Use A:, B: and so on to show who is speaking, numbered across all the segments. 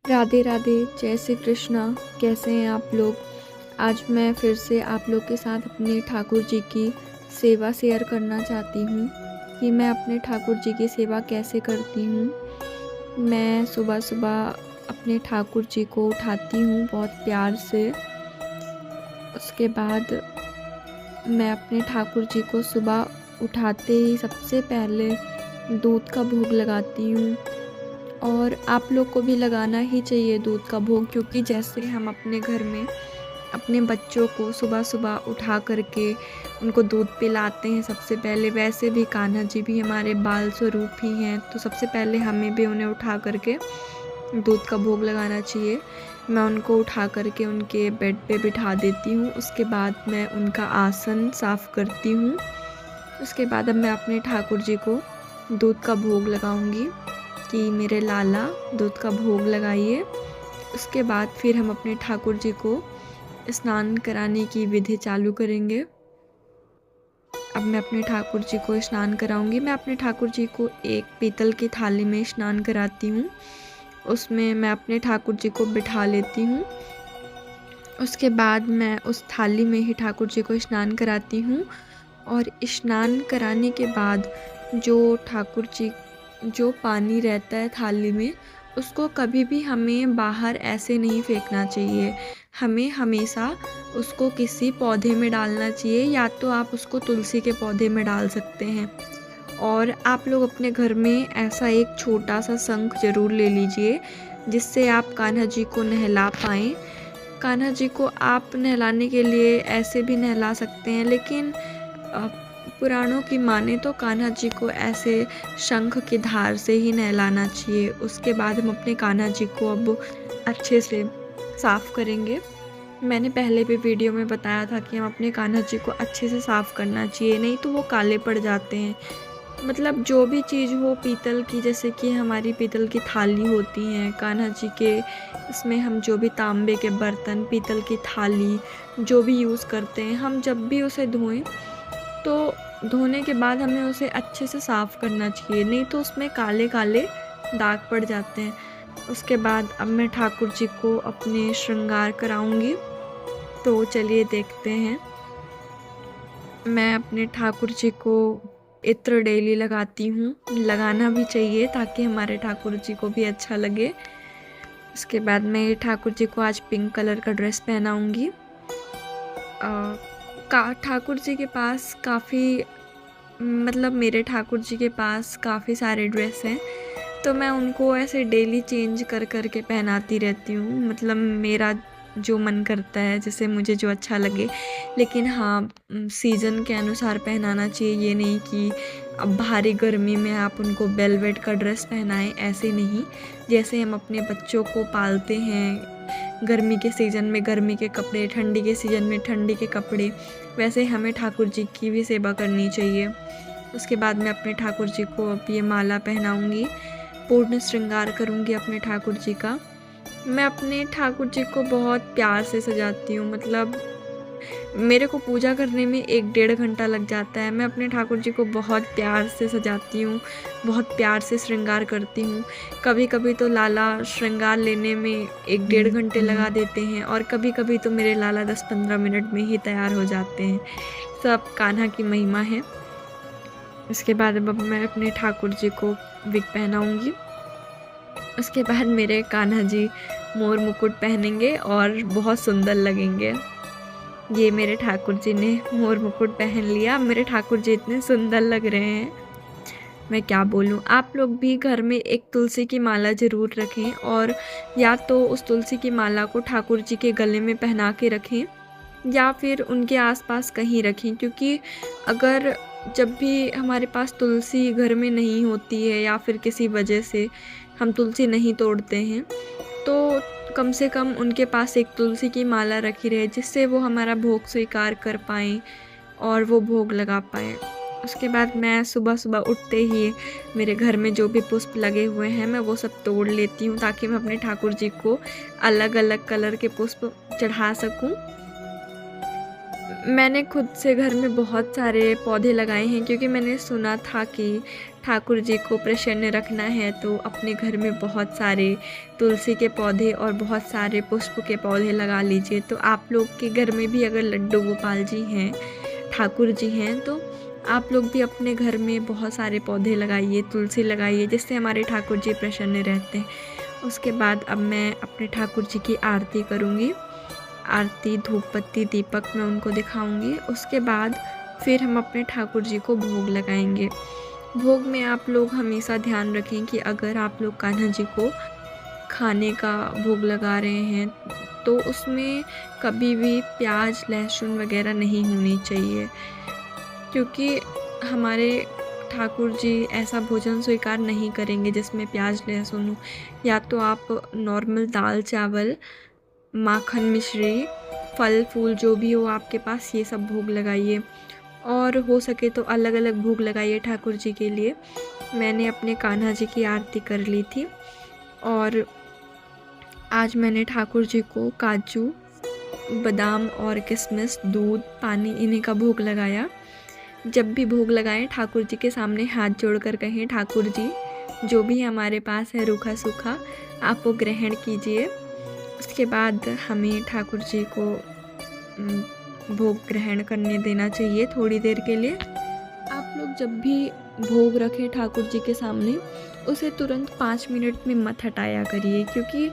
A: राधे राधे, जय श्री कृष्णा। कैसे हैं आप लोग। आज मैं फिर से आप लोग के साथ अपने ठाकुर जी की सेवा शेयर करना चाहती हूँ कि मैं अपने ठाकुर जी की सेवा कैसे करती हूँ। मैं सुबह सुबह अपने ठाकुर जी को उठाती हूँ बहुत प्यार से। उसके बाद मैं अपने ठाकुर जी को सुबह उठाते ही सबसे पहले दूध का भोग लगाती हूँ। और आप लोग को भी लगाना ही चाहिए दूध का भोग, क्योंकि जैसे हम अपने घर में अपने बच्चों को सुबह सुबह उठा करके उनको दूध पिलाते हैं सबसे पहले, वैसे भी कान्हा जी भी हमारे बाल स्वरूप ही हैं, तो सबसे पहले हमें भी उन्हें उठा करके दूध का भोग लगाना चाहिए। मैं उनको उठा करके उनके बेड पे बिठा देती हूँ। उसके बाद मैं उनका आसन साफ़ करती हूँ। उसके बाद अब मैं अपने ठाकुर जी को दूध का भोग लगाऊंगी कि मेरे लाला दूध का भोग लगाइए। उसके बाद फिर हम अपने ठाकुर जी को स्नान कराने की विधि चालू करेंगे। अब मैं अपने ठाकुर जी को स्नान कराऊंगी। मैं अपने ठाकुर जी को एक पीतल की थाली में स्नान कराती हूँ। उसमें मैं अपने ठाकुर जी को बिठा लेती हूँ। उसके बाद मैं उस थाली में ही ठाकुर जी को स्नान कराती हूँ। और स्नान कराने के बाद जो ठाकुर जी जो पानी रहता है थाली में, उसको कभी भी हमें बाहर ऐसे नहीं फेंकना चाहिए। हमें हमेशा उसको किसी पौधे में डालना चाहिए, या तो आप उसको तुलसी के पौधे में डाल सकते हैं। और आप लोग अपने घर में ऐसा एक छोटा सा शंख ज़रूर ले लीजिए, जिससे आप कान्हा जी को नहला पाएँ। कान्हा जी को आप नहलाने के लिए ऐसे भी नहला सकते हैं, लेकिन पुराणों की माने तो कान्हा जी को ऐसे शंख की धार से ही नहलाना चाहिए। उसके बाद हम अपने कान्हा जी को अब अच्छे से साफ़ करेंगे। मैंने पहले भी वीडियो में बताया था कि हम अपने कान्हा जी को अच्छे से साफ़ करना चाहिए, नहीं तो वो काले पड़ जाते हैं। मतलब जो भी चीज़ हो पीतल की, जैसे कि हमारी पीतल की थाली होती हैं कान्हा जी के, इसमें हम जो भी तांबे के बर्तन, पीतल की थाली जो भी यूज़ करते हैं, हम जब भी उसे धोएं तो धोने के बाद हमें उसे अच्छे से साफ़ करना चाहिए, नहीं तो उसमें काले काले दाग पड़ जाते हैं। उसके बाद अब मैं ठाकुर जी को अपने श्रृंगार कराऊंगी। तो चलिए देखते हैं। मैं अपने ठाकुर जी को इत्र डेली लगाती हूँ, लगाना भी चाहिए ताकि हमारे ठाकुर जी को भी अच्छा लगे। उसके बाद मैं ठाकुर जी को आज पिंक कलर का ड्रेस पहनाऊँगी। ठाकुर जी के पास काफ़ी मतलब मेरे ठाकुर जी के पास काफ़ी सारे ड्रेस हैं, तो मैं उनको ऐसे डेली चेंज कर कर के पहनाती रहती हूँ। मतलब मेरा जो मन करता है, जैसे मुझे जो अच्छा लगे। लेकिन हाँ, सीज़न के अनुसार पहनाना चाहिए, ये नहीं कि अब भारी गर्मी में आप उनको वेलवेट का ड्रेस पहनाएं, ऐसे नहीं। जैसे हम अपने बच्चों को पालते हैं गर्मी के सीज़न में गर्मी के कपड़े, ठंडी के सीज़न में ठंडी के कपड़े, वैसे हमें ठाकुर जी की भी सेवा करनी चाहिए। उसके बाद मैं अपने ठाकुर जी को अब ये माला पहनाऊँगी, पूर्ण श्रृंगार करूँगी अपने ठाकुर जी का। मैं अपने ठाकुर जी को बहुत प्यार से सजाती हूँ। मतलब मेरे को पूजा करने में 1 डेढ़ घंटा लग जाता है। मैं अपने ठाकुर जी को बहुत प्यार से सजाती हूँ, बहुत प्यार से श्रृंगार करती हूँ। कभी कभी तो लाला श्रृंगार लेने में 1 डेढ़ घंटे लगा देते हैं, और कभी कभी तो मेरे लाला 10-15 मिनट में ही तैयार हो जाते हैं। सब कान्हा की महिमा है। उसके बाद अब मैं अपने ठाकुर जी को विग पहनाऊँगी। उसके बाद मेरे कान्हा जी मोर मुकुट पहनेंगे और बहुत सुंदर लगेंगे। ये मेरे ठाकुर जी ने मोर मुकुट पहन लिया। मेरे ठाकुर जी इतने सुंदर लग रहे हैं, मैं क्या बोलूँ। आप लोग भी घर में एक तुलसी की माला ज़रूर रखें, और या तो उस तुलसी की माला को ठाकुर जी के गले में पहना के रखें, या फिर उनके आसपास कहीं रखें। क्योंकि अगर जब भी हमारे पास तुलसी घर में नहीं होती है, या फिर किसी वजह से हम तुलसी नहीं तोड़ते हैं, तो कम से कम उनके पास एक तुलसी की माला रखी रहे, जिससे वो हमारा भोग स्वीकार कर पाएँ और वो भोग लगा पाएँ। उसके बाद मैं सुबह सुबह उठते ही मेरे घर में जो भी पुष्प लगे हुए हैं, मैं वो सब तोड़ लेती हूँ, ताकि मैं अपने ठाकुर जी को अलग अलग कलर के पुष्प चढ़ा सकूँ। मैंने खुद से घर में बहुत सारे पौधे लगाए हैं, क्योंकि मैंने सुना था कि ठाकुर जी को प्रसन्न रखना है तो अपने घर में बहुत सारे तुलसी के पौधे और बहुत सारे पुष्प के पौधे लगा लीजिए। तो आप लोग के घर में भी अगर लड्डू गोपाल जी हैं, ठाकुर जी हैं, तो आप लोग भी अपने घर में बहुत सारे पौधे लगाइए, तुलसी लगाइए, जिससे हमारे ठाकुर जी प्रसन्न रहते हैं। उसके बाद अब मैं अपने ठाकुर जी की आरती करूँगी। आरती, धूप बत्ती, दीपक मैं उनको दिखाऊंगी। उसके बाद फिर हम अपने ठाकुर जी को भोग लगाएंगे। भोग में आप लोग हमेशा ध्यान रखें कि अगर आप लोग कान्हा जी को खाने का भोग लगा रहे हैं तो उसमें कभी भी प्याज, लहसुन वगैरह नहीं होनी चाहिए, क्योंकि हमारे ठाकुर जी ऐसा भोजन स्वीकार नहीं करेंगे जिसमें प्याज, लहसुन हो। या तो आप नॉर्मल दाल चावल, माखन मिश्री, फल फूल जो भी हो आपके पास, ये सब भोग लगाइए। और हो सके तो अलग अलग भोग लगाइए ठाकुर जी के लिए। मैंने अपने कान्हा जी की आरती कर ली थी और आज मैंने ठाकुर जी को काजू, बादाम और किशमिश, दूध, पानी, इन्हीं का भोग लगाया। जब भी भोग लगाएं ठाकुर जी के सामने हाथ जोड़कर कहें, ठाकुर जी जो भी हमारे पास है रूखा सूखा आप वो ग्रहण कीजिए। उसके बाद हमें ठाकुर जी को भोग ग्रहण करने देना चाहिए थोड़ी देर के लिए। आप लोग जब भी भोग रखें ठाकुर जी के सामने, उसे तुरंत 5 मिनट में मत हटाया करिए, क्योंकि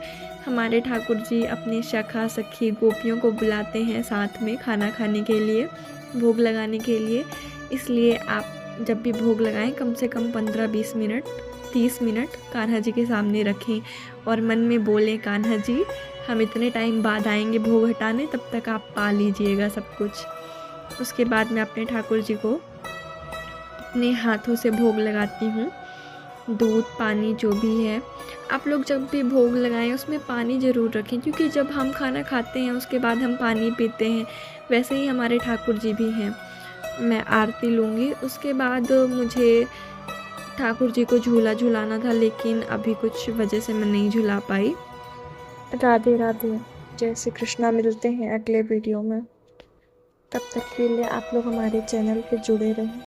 A: हमारे ठाकुर जी अपने सखा सखी गोपियों को बुलाते हैं साथ में खाना खाने के लिए, भोग लगाने के लिए। इसलिए आप जब भी भोग लगाएं कम से कम 15-20 मिनट, 30 मिनट कान्हा जी के सामने रखें और मन में बोलें, कान्हा जी हम इतने टाइम बाद आएंगे भोग हटाने, तब तक आप पा लीजिएगा सब कुछ। उसके बाद मैं अपने ठाकुर जी को अपने हाथों से भोग लगाती हूँ। दूध, पानी जो भी है, आप लोग जब भी भोग लगाएं उसमें पानी ज़रूर रखें, क्योंकि जब हम खाना खाते हैं उसके बाद हम पानी पीते हैं, वैसे ही हमारे ठाकुर जी भी हैं। मैं आरती लूँगी। उसके बाद मुझे ठाकुर जी को झूला झुलाना था, लेकिन अभी कुछ वजह से मैं नहीं झुला पाई। राधे राधे, जय श्री कृष्णा। मिलते हैं अगले वीडियो में, तब तक के लिए आप लोग हमारे चैनल पे जुड़े रहें।